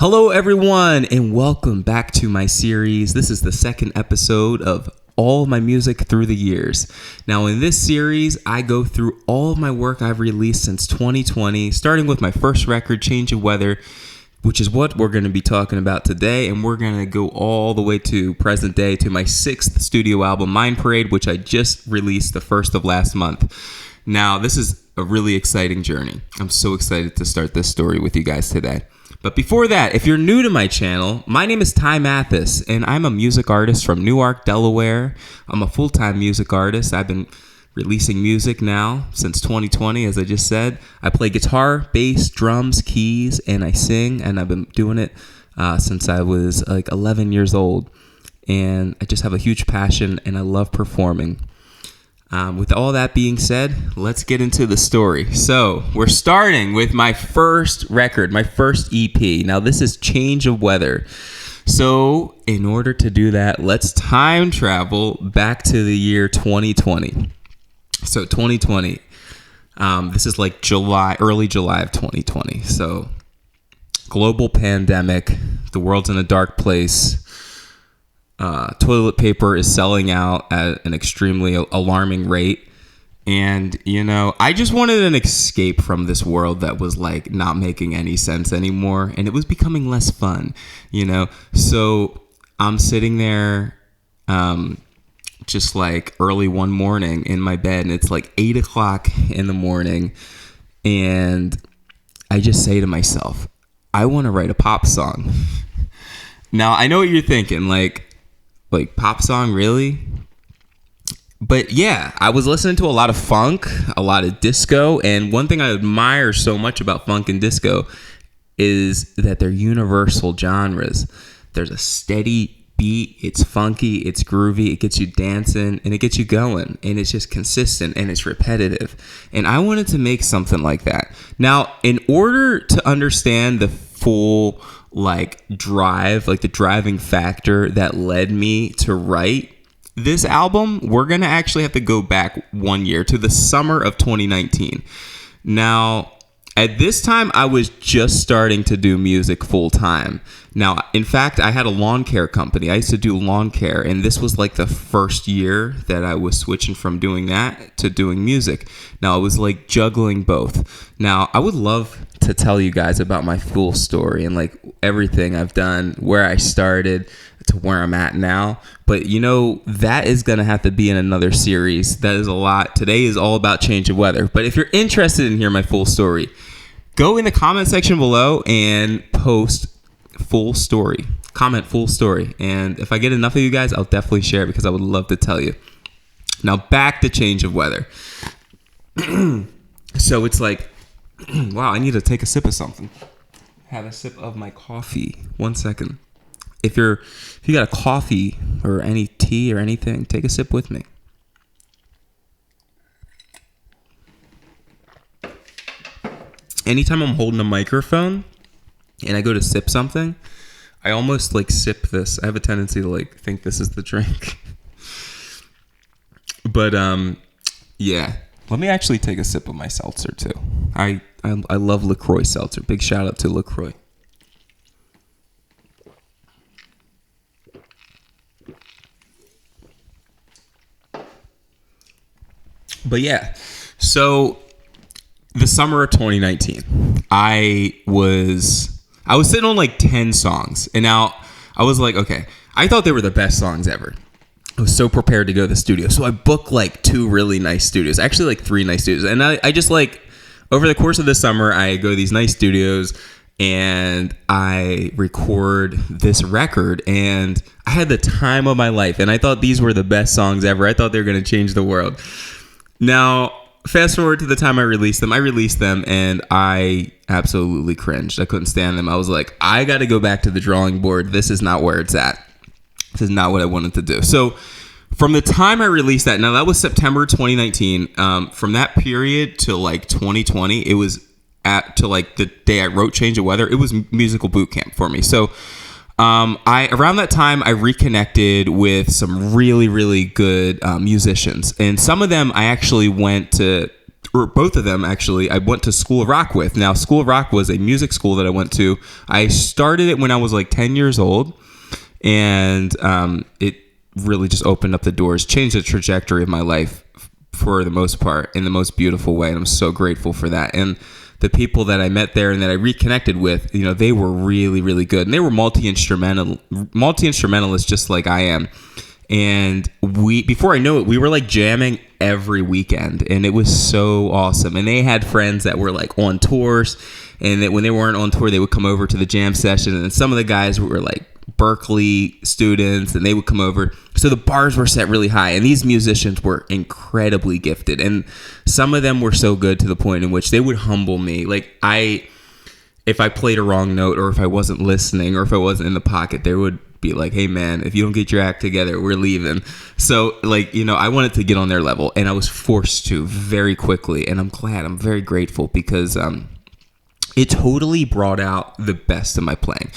Hello, everyone, and welcome back to my series. This is the second episode of all my music through the years. Now, in this series, I go through all of my work I've released since 2020, starting with my first record, Change of Weather, which is what we're going to be talking about today. And we're going to go all the way to present day to my sixth studio album, Mind Parade, which I just released the first of last month. Now, this is a really exciting journey. I'm so excited to start this story with you guys today. But before that, if you're new to my channel, my name is Ty Mathis, and I'm a music artist from Newark, Delaware. I'm a full-time music artist. I've been releasing music now since 2020, as I just said. I play guitar, bass, drums, keys, and I sing, and I've been doing it since I was like 11 years old. And I just have a huge passion, and I love performing. With all that being said, let's get into the story. So we're starting with my first record, my first EP. Now this is Change of Weather. So in order to do that, let's time travel back to the year 2020. So 2020, this is like early July of 2020. So global pandemic, the world's in a dark place. Toilet paper is selling out at an extremely alarming rate. And, I just wanted an escape from this world that was like not making any sense anymore. And it was becoming less fun, So I'm sitting there just like early one morning in my bed, and it's like 8 o'clock in the morning. And I just say to myself, I want to write a pop song. Now, I know what you're thinking, like pop song, really? But yeah, I was listening to a lot of funk, a lot of disco, and one thing I admire so much about funk and disco is that they're universal genres. There's a steady beat, it's funky, it's groovy, it gets you dancing, and it gets you going, and it's just consistent, and it's repetitive. And I wanted to make something like that. Now, in order to understand the full drive, the driving factor that led me to write this album, we're gonna actually have to go back 1 year to the summer of 2019. Now, at this time, I was just starting to do music full time. Now, in fact, I had a lawn care company. I used to do lawn care, and this was like the first year that I was switching from doing that to doing music. Now, I was like juggling both. Now, I would love to tell you guys about my full story and like everything I've done, where I started to where I'm at now. But that is going to have to be in another series. That is a lot. Today is all about Change of Weather. But if you're interested in hearing my full story, go in the comment section below and post full story. Comment full story. And if I get enough of you guys, I'll definitely share it because I would love to tell you. Now back to Change of Weather. So it's like, wow, I need to take a sip of something. Have a sip of my coffee. 1 second. If you got a coffee or any tea or anything, take a sip with me. Anytime I'm holding a microphone and I go to sip something, I almost sip this. I have a tendency to think this is the drink. But yeah. Let me actually take a sip of my seltzer too. I love LaCroix seltzer. Big shout out to LaCroix. But yeah, so the summer of 2019, I was sitting on 10 songs, and now I was like, okay, I thought they were the best songs ever. I was so prepared to go to the studio. So I booked 2 really nice studios, actually 3 nice studios. And I just over the course of the summer, I go to these nice studios and I record this record, and I had the time of my life. And I thought these were the best songs ever. I thought they were going to change the world. Now, fast forward to the time I released them, and I absolutely cringed. I couldn't stand them. I was like, I got to go back to the drawing board. This is not where it's at. This is not what I wanted to do. So from the time I released that, now that was September 2019. From that period to 2020, it was the day I wrote Change of Weather. It was musical boot camp for me. So around that time, I reconnected with some really, really good musicians, and some of them I actually went to or both of them actually, I went to School of Rock with. Now, School of Rock was a music school that I went to. I started it when I was like 10 years old, and it really just opened up the doors, changed the trajectory of my life for the most part in the most beautiful way, and I'm so grateful for that. And the people that I met there and that I reconnected with, you know, they were really, really good, and they were multi-instrumentalists just like I am. And before I knew it, we were like jamming every weekend, and it was so awesome. And they had friends that were like on tours, and that when they weren't on tour, they would come over to the jam session. And some of the guys were like Berkeley students, and they would come over. So the bars were set really high, and these musicians were incredibly gifted. And some of them were so good to the point in which they would humble me. Like if I played a wrong note, or if I wasn't listening, or if I wasn't in the pocket, they would be like, hey man, if you don't get your act together, we're leaving. So like, you know, I wanted to get on their level, and I was forced to very quickly. And I'm very grateful, because it totally brought out the best of my playing.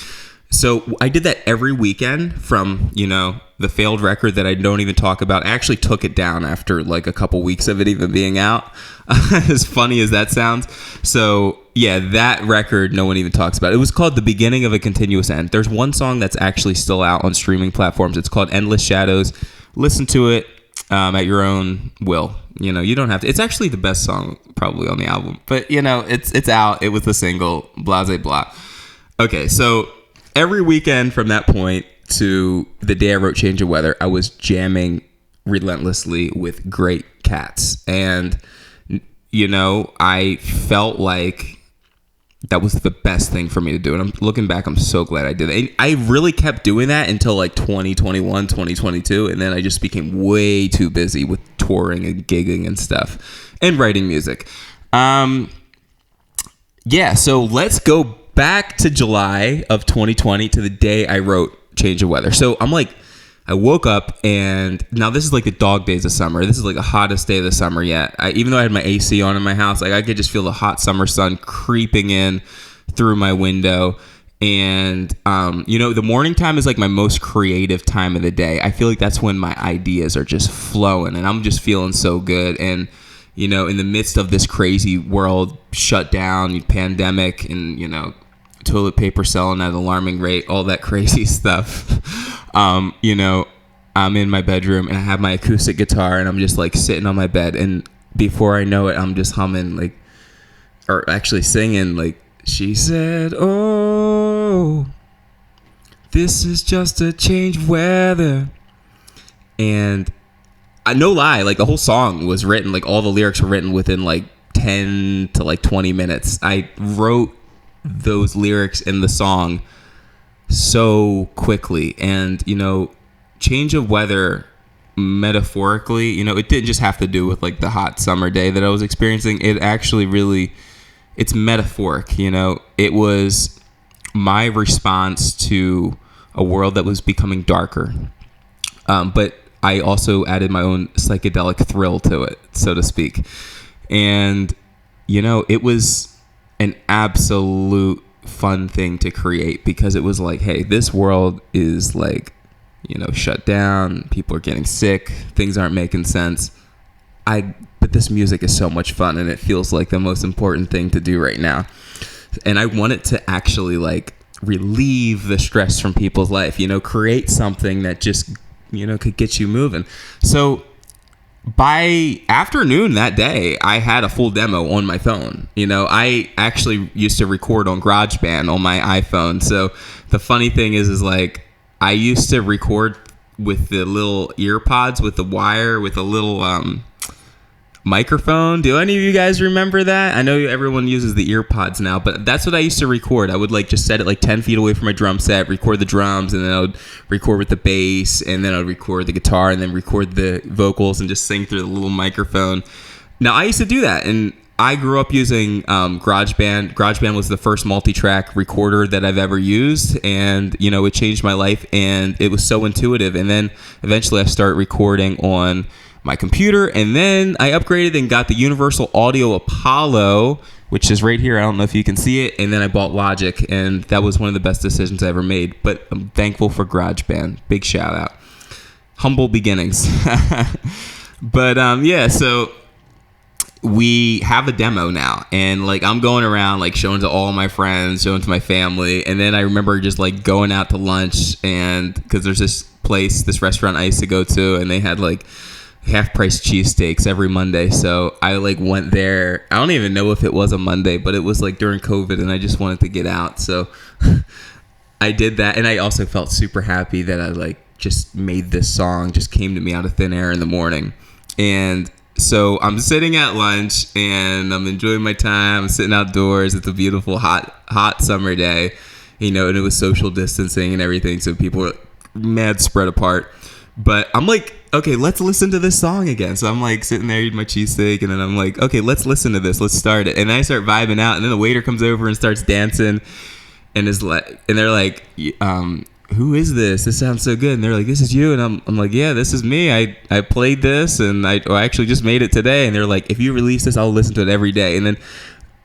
So I did that every weekend from, you know, the failed record that I don't even talk about. I actually took it down after like a couple weeks of it even being out. As funny as that sounds. So yeah, that record no one even talks about. It was called The Beginning of a Continuous End. There's one song that's actually still out on streaming platforms. It's called Endless Shadows. Listen to it at your own will. You know, you don't have to. It's actually the best song probably on the album. But, you know, it's out. It was the single, blah, blah, blah. Okay, so every weekend from that point to the day I wrote Change of Weather, I was jamming relentlessly with great cats. And, you know, I felt like that was the best thing for me to do. And I'm looking back, I'm so glad I did it. And I really kept doing that until like 2021, 2022. And then I just became way too busy with touring and gigging and stuff and writing music. Yeah, so let's go back to July of 2020 to the day I wrote Change of Weather. So I'm like, I woke up, and now this is like the dog days of summer. This is like the hottest day of the summer yet. Even though I had my AC on in my house, like I could just feel the hot summer sun creeping in through my window. And, you know, the morning time is like my most creative time of the day. I feel like that's when my ideas are just flowing, and I'm just feeling so good. And, you know, in the midst of this crazy world shut down, pandemic, and, you know, toilet paper selling at an alarming rate, all that crazy stuff. You know, I'm in my bedroom, and I have my acoustic guitar, and I'm just like sitting on my bed, and before I know it, I'm just humming like, or actually singing like, she said, oh, this is just a change of weather. And I no lie, like the whole song was written, like all the lyrics were written within like 10 to like 20 minutes. I wrote those lyrics in the song so quickly. And, you know, change of weather, metaphorically, you know, it didn't just have to do with like the hot summer day that I was experiencing. It actually really, it's metaphoric, you know. It was my response to a world that was becoming darker. But I also added my own psychedelic thrill to it, so to speak. And, you know, it was an absolute fun thing to create, because it was like, hey, this world is like, you know, shut down. People are getting sick. Things aren't making sense. But this music is so much fun, and it feels like the most important thing to do right now. And I want it to actually like relieve the stress from people's life, you know, create something that just, you know, could get you moving. So by afternoon that day, I had a full demo on my phone. You know, I actually used to record on GarageBand on my iPhone. So the funny thing is like, I used to record with the little ear pods with the wire with a little microphone. Do any of you guys remember that? I know everyone uses the ear pods now, but that's what I used to record. I would like just set it like 10 feet away from my drum set, record the drums, and then I would record with the bass, and then I would record the guitar, and then record the vocals, and just sing through the little microphone. Now, I used to do that, and I grew up using GarageBand. GarageBand was the first multi-track recorder that I've ever used, and, you know, it changed my life, and it was so intuitive. And then eventually I started recording on my computer, and then I upgraded and got the Universal Audio Apollo, which is right here. I don't know if you can see it. And then I bought Logic, and that was one of the best decisions I ever made. But I'm thankful for GarageBand. Big shout out. Humble beginnings. But yeah, so we have a demo now, and like I'm going around like showing to all my friends, showing to my family, and then I remember just like going out to lunch, and because there's this restaurant I used to go to, and they had like half-price cheesesteaks every Monday. So I like went there. I don't even know if it was a Monday, but it was like during COVID, and I just wanted to get out. So I did that, and I also felt super happy that I like just made this song, just came to me out of thin air in the morning. And so I'm sitting at lunch, and I'm enjoying my time. I'm sitting outdoors. It's a beautiful, hot summer day, and it was social distancing and everything, so people were mad spread apart. But I'm like, okay, let's listen to this song again. So I'm like sitting there eating my cheesesteak, and then I'm like, okay, let's listen to this. Let's start it. And then I start vibing out, and then the waiter comes over and starts dancing, and they're like, who is this? This sounds so good. And they're like, this is you. And I'm like, yeah, this is me. I played this, and I actually just made it today. And they're like, if you release this, I'll listen to it every day. And then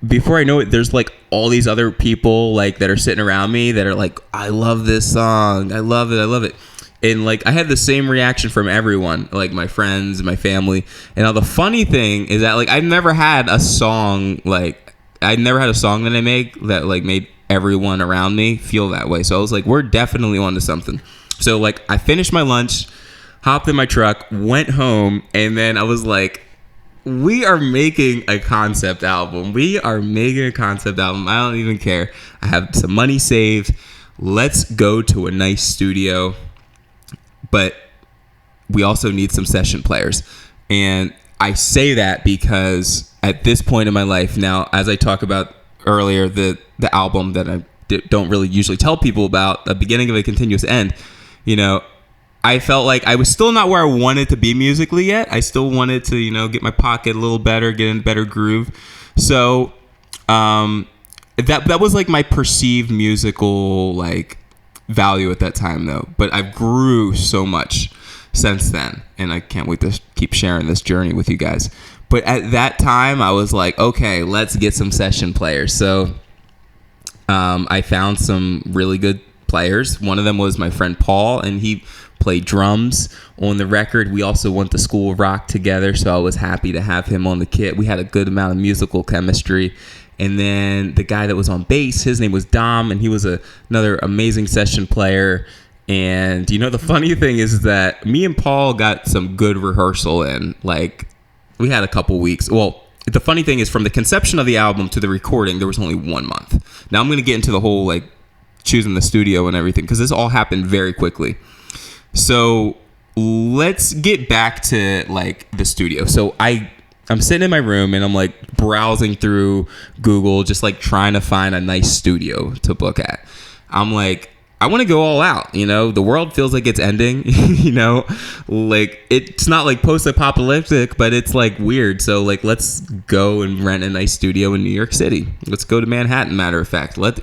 before I know it, there's like all these other people like that are sitting around me that are like, I love this song. I love it. And like I had the same reaction from everyone, like my friends, my family. And now the funny thing is that like I've never had a song that I make that like made everyone around me feel that way. So I was like, we're definitely onto something. So like I finished my lunch, hopped in my truck, went home, and then I was like, we are making a concept album. I don't even care. I have some money saved. Let's go to a nice studio. But we also need some session players. And I say that because at this point in my life now, as I talk about earlier, the album that I don't really usually tell people about, the beginning of a continuous end, I felt like I was still not where I wanted to be musically yet. I still wanted to, get my pocket a little better, get in a better groove. So that was like my perceived musical like value at that time though. But I've grew so much since then, and I can't wait to keep sharing this journey with you guys. But at that time, I was like, okay, let's get some session players. So I found some really good players. One of them was my friend Paul, and he played drums on the record. We also went to School of Rock together, so I was happy to have him on the kit. We had a good amount of musical chemistry. And then the guy that was on bass, his name was Dom, and he was another amazing session player. And, the funny thing is that me and Paul got some good rehearsal in. Like, we had a couple weeks. Well, the funny thing is from the conception of the album to the recording, there was only 1 month. Now I'm going to get into the whole, like, choosing the studio and everything, because this all happened very quickly. So let's get back to, like, the studio. So I'm sitting in my room, and I'm, like, browsing through Google, just, like, trying to find a nice studio to book at. I'm like, I want to go all out, the world feels like it's ending, like it's not like post-apocalyptic, but it's like weird. So like, let's go and rent a nice studio in New York City. Let's go to Manhattan. Matter of fact, let's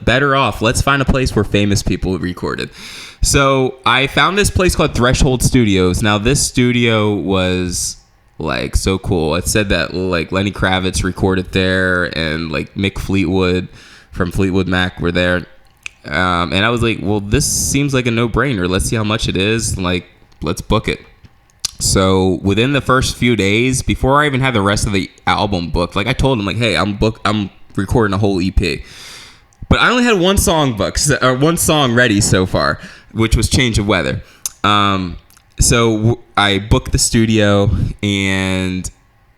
find a place where famous people recorded. So I found this place called Threshold Studios. Now this studio was like so cool. It said that like Lenny Kravitz recorded there, and like Mick Fleetwood from Fleetwood Mac were there. And I was like, well, this seems like a no-brainer. Let's see how much it is. Like, let's book it. So within the first few days, before I even had the rest of the album booked, like I told him, like, hey, I'm recording a whole EP. But I only had one song ready so far, which was Change of Weather. So I booked the studio, and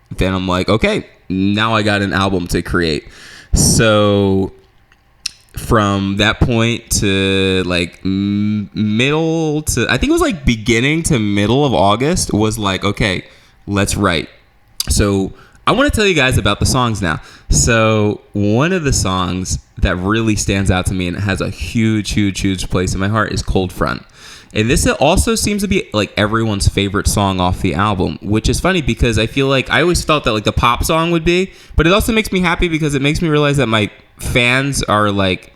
then I'm like, okay, now I got an album to create. So from that point to like middle to, I think it was like beginning to middle of August, was like, okay, let's write. So I want to tell you guys about the songs now. So one of the songs that really stands out to me and has a huge place in my heart is Cold Front. And this also seems to be like everyone's favorite song off the album, which is funny because I feel like I always felt that like the pop song would be, but it also makes me happy because it makes me realize that my fans are like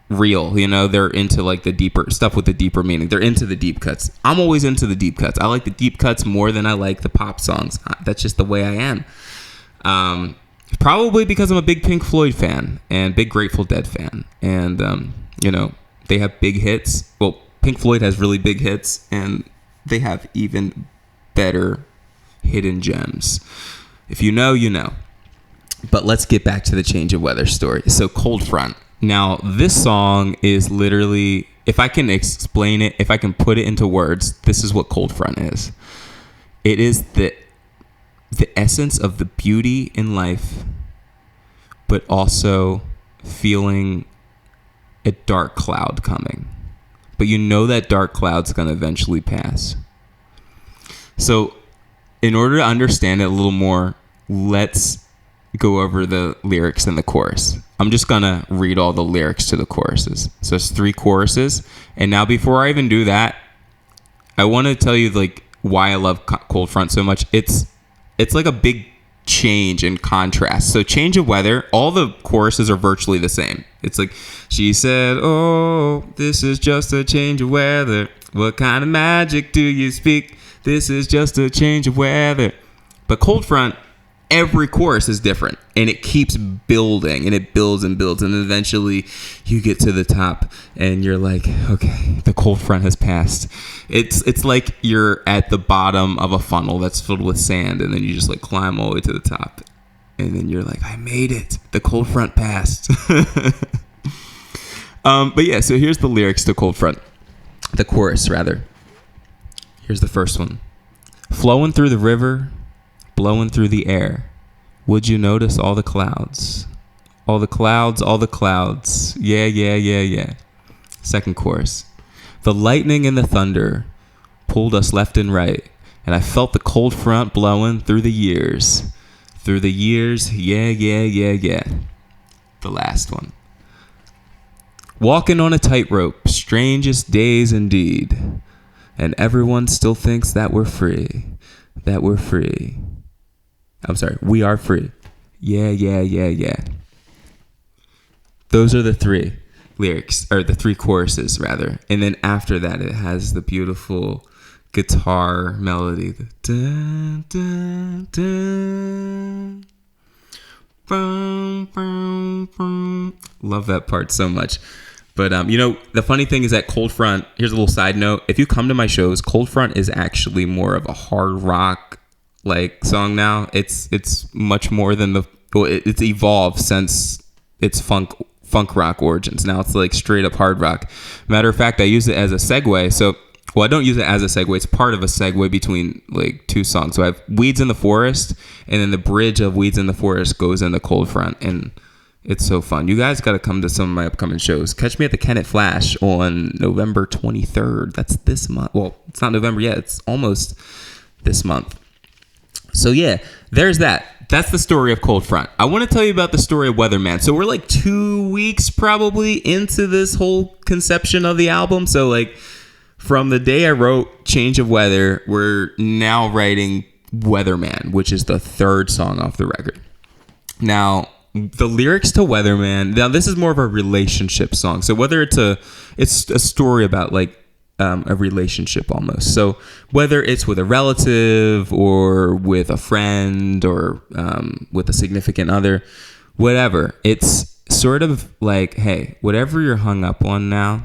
real, they're into like the deeper stuff with the deeper meaning. They're into the deep cuts. I'm always into the deep cuts. I like the deep cuts more than I like the pop songs. That's just the way I am. Probably because I'm a big Pink Floyd fan and big Grateful Dead fan. And, they have big hits. Well, Pink Floyd has really big hits, and they have even better hidden gems. If you know, you know. But let's get back to the change of weather story. So cold front. Now, this song is literally, if I can explain it, if I can put it into words, this is what cold front is. It is the essence of the beauty in life, but also feeling a dark cloud coming. But you know that dark cloud's going to eventually pass. So in order to understand it a little more, let's go over the lyrics and the chorus. I'm just going to read all the lyrics to the choruses. So it's 3 choruses. And now before I even do that, I want to tell you like why I love cold front so much. It's like a big change in contrast. So change of weather, all the choruses are virtually the same. It's like, she said, oh, this is just a change of weather. What kind of magic do you speak? This is just a change of weather. But cold front, every chorus is different, and it keeps building, and it builds and builds, and eventually you get to the top and you're like, okay, the cold front has passed. It's like you're at the bottom of a funnel that's filled with sand, and then you just like climb all the way to the top, and then you're like, I made it, the cold front passed. But yeah, so here's the lyrics to cold front, the chorus rather. Here's the first one. Flowing through the river, blowing through the air. Would you notice all the clouds? All the clouds, all the clouds. Yeah, yeah, yeah, yeah. Second chorus. The lightning and the thunder pulled us left and right, and I felt the cold front blowing through the years. Through the years, yeah, yeah, yeah, yeah. The last one. Walking on a tightrope, strangest days indeed. And everyone still thinks that we're free. That we're free. I'm sorry, we are free. Yeah, yeah, yeah, yeah. Those are the 3 lyrics, or the 3 choruses rather. And then after that, it has the beautiful guitar melody. The dun, dun, dun. Boom, boom, boom. Love that part so much. But, the funny thing is that cold front, here's a little side note. If you come to my shows, cold front is actually more of a hard rock like song now. It's much more than it's evolved since its funk rock origins. Now it's like straight up hard rock. Matter of fact, I use it as a segue. So, I don't use it as a segue. It's part of a segue between like 2 songs. So I have Weeds in the Forest, and then the bridge of Weeds in the Forest goes into cold front, and it's so fun. You guys got to come to some of my upcoming shows. Catch me at the Kennett Flash on November 23rd. That's this month. Well, it's not November yet. It's almost this month. So yeah, there's that. That's the story of cold front. I want to tell you about the story of Weatherman. So we're like 2 weeks probably into this whole conception of the album. So like from the day I wrote Change of Weather, we're now writing Weatherman, which is the 3rd song off the record. Now, the lyrics to Weatherman, now this is more of a relationship song. So whether it's a story about like a relationship almost. So whether it's with a relative or with a friend or with a significant other, whatever, it's sort of like, hey, whatever you're hung up on now,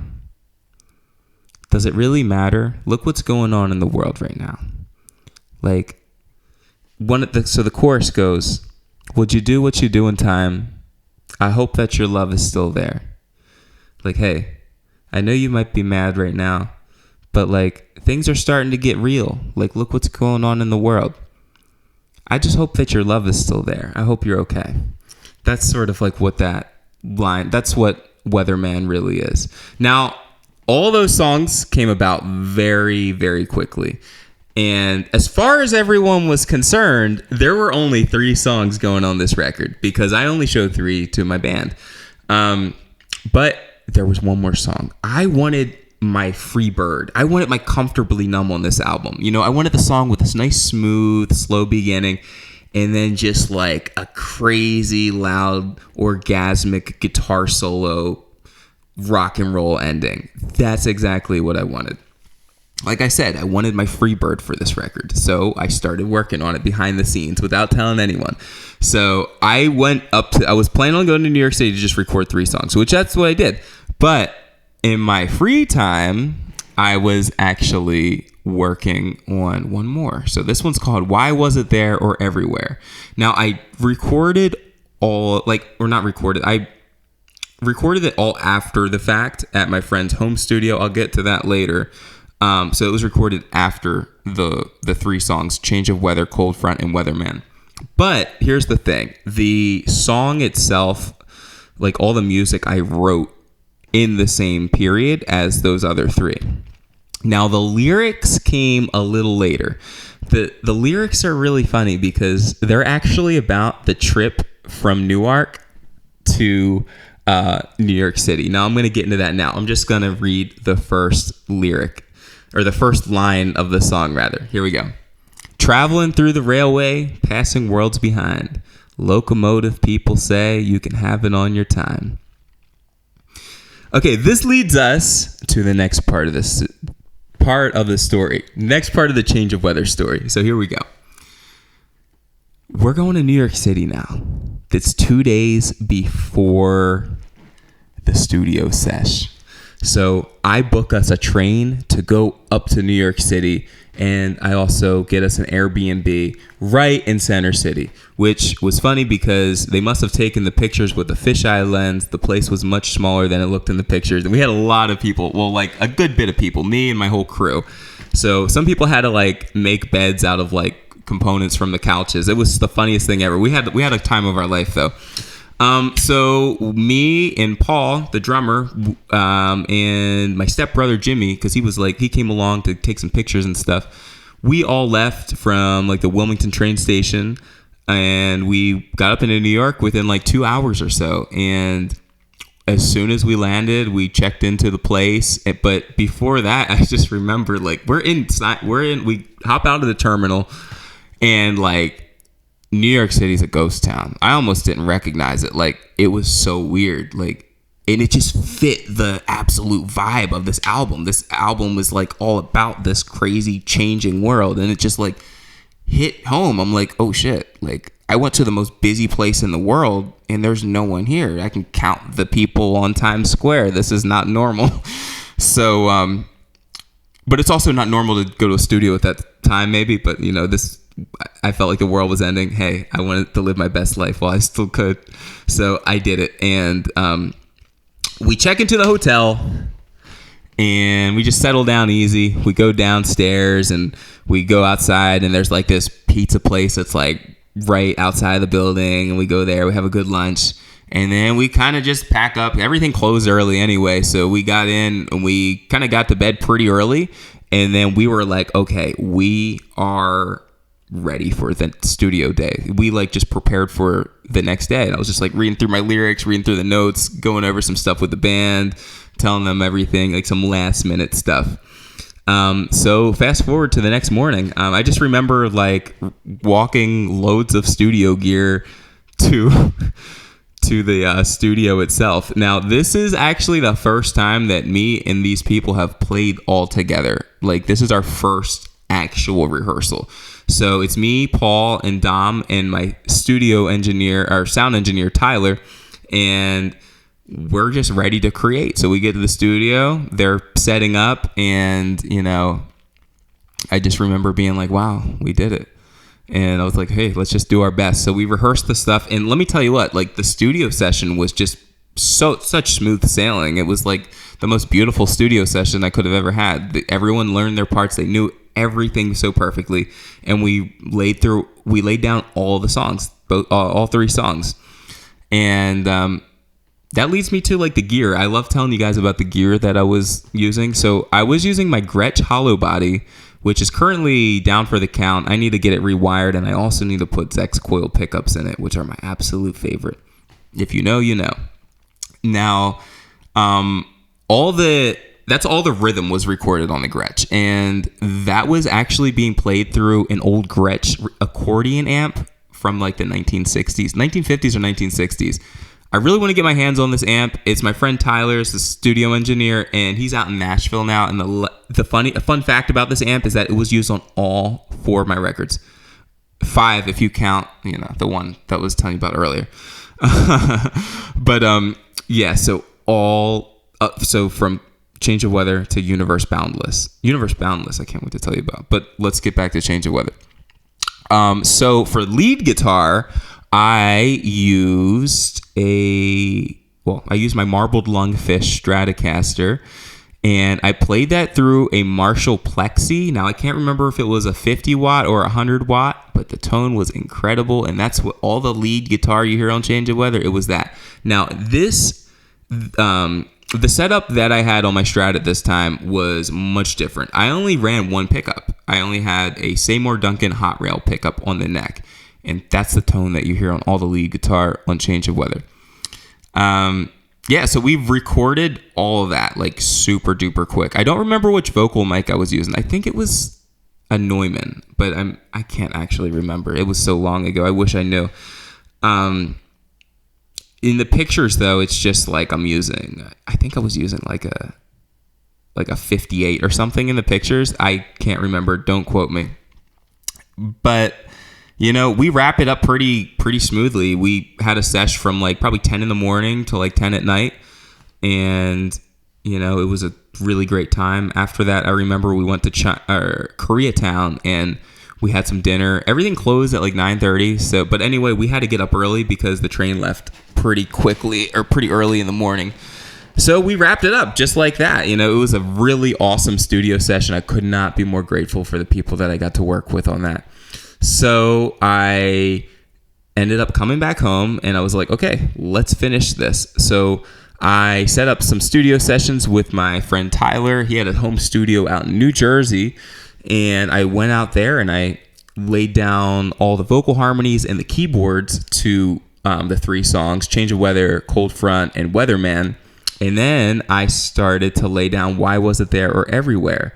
does it really matter? Look what's going on in the world right now. Like so the chorus goes, would you do what you do in time? I hope that your love is still there. Like, hey, I know you might be mad right now, but like things are starting to get real. Like, look what's going on in the world. I just hope that your love is still there. I hope you're okay. That's sort of like what that line, that's what Weatherman really is. Now, all those songs came about very, very quickly. And as far as everyone was concerned, there were only 3 songs going on this record because I only showed 3 to my band. But there was one more song. I wanted my Free Bird. I wanted my Comfortably Numb on this album. I wanted the song with this nice, smooth, slow beginning and then just like a crazy, loud, orgasmic guitar solo, rock and roll ending. That's exactly what I wanted. Like I said, I wanted my Free Bird for this record. So I started working on it behind the scenes without telling anyone. So I was planning on going to New York City to just record 3 songs, which that's what I did. But in my free time, I was actually working on one more. So this one's called Why Was It There or Everywhere? Now I recorded all I recorded it all after the fact at my friend's home studio. I'll get to that later. So it was recorded after the three songs, Change of Weather, Cold Front, and Weatherman. But here's the thing. The song itself, like all the music I wrote in the same period as those other three. Now the lyrics came a little later. The lyrics are really funny because they're actually about the trip from Newark to New York City. Now I'm going to get into that now. I'm just going to read the first lyric, or the first line of the song rather. Here we go. Traveling through the railway, passing worlds behind. Locomotive people say you can have it on your time. Okay, this leads us to the next part of the story. Next part of the Change of Weather story. So here we go. We're going to New York City now. It's 2 days before the studio sesh. So I book us a train to go up to New York City, and I also get us an Airbnb right in Center City, which was funny because they must have taken the pictures with a fisheye lens. The place was much smaller than it looked in the pictures, and we had a lot of people. Well, like a good bit of people, me and my whole crew. So some people had to like make beds out of like components from the couches. It was the funniest thing ever. We had a time of our life though. So me and Paul, the drummer, and my stepbrother Jimmy, because he came along to take some pictures and stuff. We all left from like the Wilmington train station, and we got up into New York within like 2 hours or so. And as soon as we landed, we checked into the place. But before that, I just remember like we hop out of the terminal, and like New York City's a ghost town. I almost didn't recognize it. Like, it was so weird. Like, and it just fit the absolute vibe of this album. This album was like all about this crazy changing world, and it just like hit home. I'm like, oh shit. Like, I went to the most busy place in the world, and there's no one here. I can count the people on Times Square. This is not normal. So, but it's also not normal to go to a studio at that time, maybe. But you know, I felt like the world was ending. Hey, I wanted to live my best life while I still could. So I did it. And we check into the hotel, and we just settle down easy. We go downstairs, and we go outside, and there's like this pizza place that's like right outside the building. And we go there. We have a good lunch. And then we kind of just pack up. Everything closed early anyway. So we got in, and we kind of got to bed pretty early. And then we were like, okay, we are ready for the studio day. We like just prepared for the next day. And I was just like reading through my lyrics, reading through the notes, going over some stuff with the band, telling them everything, like some last minute stuff. So fast forward to the next morning. I just remember like walking loads of studio gear to the studio itself. Now, this is actually the first time that me and these people have played all together. Like, this is our first actual rehearsal. So it's me, Paul, and Dom, and my studio engineer, our sound engineer, Tyler, and we're just ready to create. So we get to the studio, they're setting up, and, you know, I just remember being like, wow, we did it. And I was like, hey, let's just do our best. So we rehearsed the stuff, and let me tell you what, like, the studio session was just such smooth sailing. It was like the most beautiful studio session I could have ever had. Everyone learned their parts. They knew everything so perfectly, and we laid down all the songs, all three songs. And that leads me to like the gear. I love telling you guys about the gear that I was using. So I was using my Gretsch hollow body, which is currently down for the count. I need to get it rewired, and I also need to put Zex coil pickups in it, which are my absolute favorite. If you know, you know. Now, that's all the rhythm was recorded on the Gretsch, and that was actually being played through an old Gretsch accordion amp from like the 1950s or 1960s. I really want to get my hands on this amp. It's my friend Tyler's, the studio engineer, and he's out in Nashville now. And a fun fact about this amp is that it was used on all 4 of my records. 5 if you count, you know, the one that I was telling you about earlier. But yeah, so from Change of Weather to Universe Boundless. Universe Boundless, I can't wait to tell you about. But let's get back to Change of Weather. So for lead guitar, I used my Marbled Lungfish Stratocaster, and I played that through a Marshall Plexi. Now, I can't remember if it was a 50 watt or 100 watt, but the tone was incredible, and that's what all the lead guitar you hear on Change of Weather, it was that. Now, this, the setup that I had on my Strat at this time was much different. I only ran one pickup. I only had a Seymour Duncan Hot Rail pickup on the neck, and that's the tone that you hear on all the lead guitar on Change of Weather. So we've recorded all of that like super duper quick. I don't remember which vocal mic I was using. I think it was a Neumann, but I can't actually remember. It was so long ago. I wish I knew. In the pictures though, it's just like I think I was using like a 58 or something in the pictures. I can't remember. Don't quote me. But we wrap it up pretty smoothly. We had a sesh from like probably 10 in the morning to like 10 at night. And, it was a really great time. After that, I remember we went to Koreatown and we had some dinner. Everything closed at like 9:30. But anyway, we had to get up early because the train left pretty early in the morning. So we wrapped it up just like that. It was a really awesome studio session. I could not be more grateful for the people that I got to work with on that. So I ended up coming back home and I was like, okay, let's finish this. So I set up some studio sessions with my friend Tyler. He had a home studio out in New Jersey, and I went out there and I laid down all the vocal harmonies and the keyboards to the 3 songs, Change of Weather, Cold Front, and Weatherman. And then I started to lay down Why Was It There or Everywhere.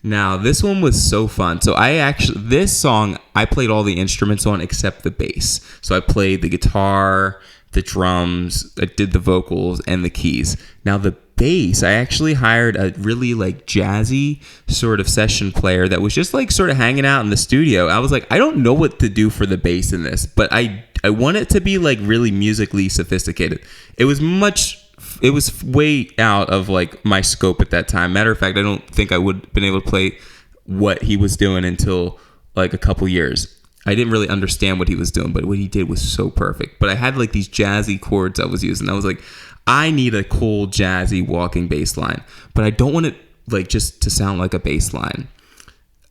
Now, this one was so fun. So this song, I played all the instruments on except the bass. So I played the guitar, the drums, I did the vocals, and the keys. Now, the bass, I actually hired a really like jazzy sort of session player that was just like sort of hanging out in the studio. I was like, I don't know what to do for the bass in this, but I want it to be like really musically sophisticated. It was way out of like my scope at that time. Matter of fact, I don't think I would have been able to play what he was doing until like a couple years. I didn't really understand what he was doing, but what he did was so perfect. But I had like these jazzy chords I was using. I was like, I need a cool jazzy walking bass line, but I don't want it like just to sound like a bass line.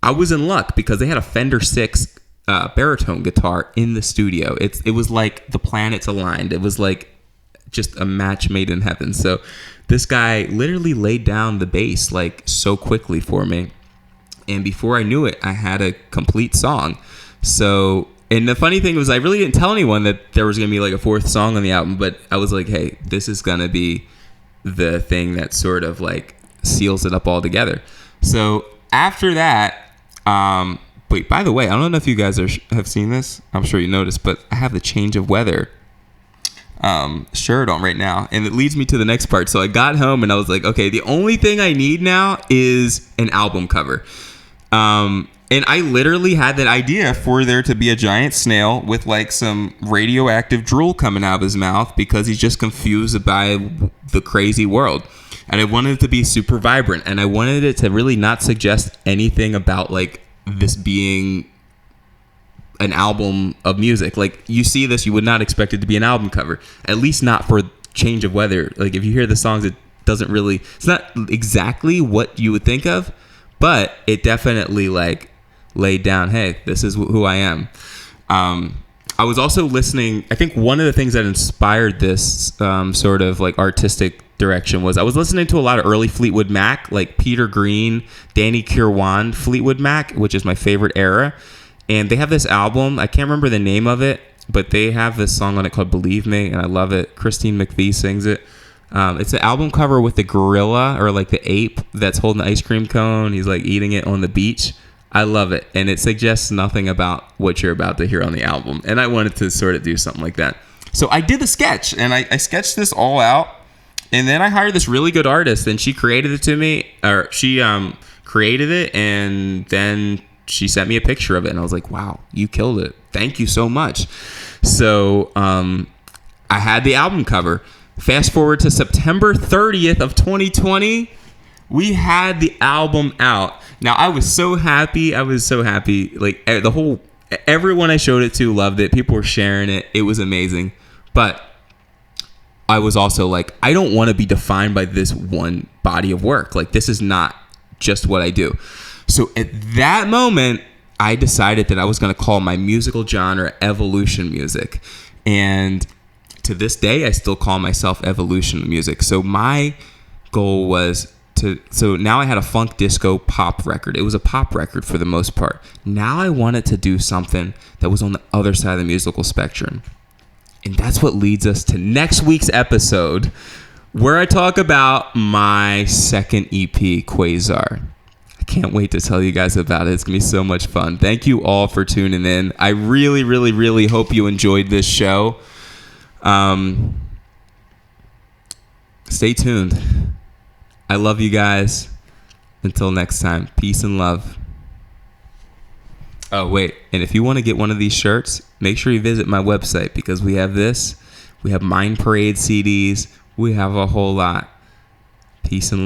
I was in luck because they had a Fender 6 baritone guitar in the studio. It was like the planets aligned. It was like just a match made in heaven. So this guy literally laid down the bass like so quickly for me, and before I knew it, I had a complete song. So, and the funny thing was, I really didn't tell anyone that there was gonna be like a 4th song on the album, but I was like, hey, this is gonna be the thing that sort of like seals it up all together. So after that, wait, by the way, I don't know if you guys have seen this. I'm sure you noticed, but I have the Change of Weather shirt on right now, and it leads me to the next part. So I got home and I was like, okay, the only thing I need now is an album cover. And I literally had that idea for there to be a giant snail with like some radioactive drool coming out of his mouth because he's just confused by the crazy world. And I wanted it to be super vibrant, and I wanted it to really not suggest anything about like this being an album of music. Like, you see this, you would not expect it to be an album cover, at least not for Change of Weather. Like, if you hear the songs, it's not exactly what you would think of, but it definitely like laid down, hey, this is who I am. I was also listening, I think one of the things that inspired this sort of like artistic direction was I was listening to a lot of early Fleetwood Mac, like Peter Green, Danny Kirwan Fleetwood Mac, which is my favorite era. And they have this album, I can't remember the name of it, but they have this song on it called Believe Me, and I love it. Christine McVie sings it. It's an album cover with the gorilla, or like the ape that's holding the ice cream cone. He's like eating it on the beach. I love it, and it suggests nothing about what you're about to hear on the album. And I wanted to sort of do something like that. So I did the sketch, and I sketched this all out. And then I hired this really good artist, and she created it to me, or she created it, and then she sent me a picture of it, and I was like, wow, you killed it. Thank you so much. So I had the album cover. Fast forward to September 30th of 2020. we had the album out. Now, I was so happy. Like, everyone I showed it to loved it. People were sharing it. It was amazing. But I was also like, I don't want to be defined by this one body of work. Like, this is not just what I do. So at that moment, I decided that I was going to call my musical genre evolution music. And to this day, I still call myself evolution music. So my goal was so now I had a funk disco pop record. It was a pop record for the most part. Now I wanted to do something that was on the other side of the musical spectrum. And that's what leads us to next week's episode, where I talk about my second EP, Quasar. I can't wait to tell you guys about it. It's going to be so much fun. Thank you all for tuning in. I really, really, really hope you enjoyed this show. Stay tuned. I love you guys. Until next time, peace and love. Oh, wait. And if you want to get one of these shirts, make sure you visit my website, because we have this. We have Mind Parade CDs. We have a whole lot. Peace and love.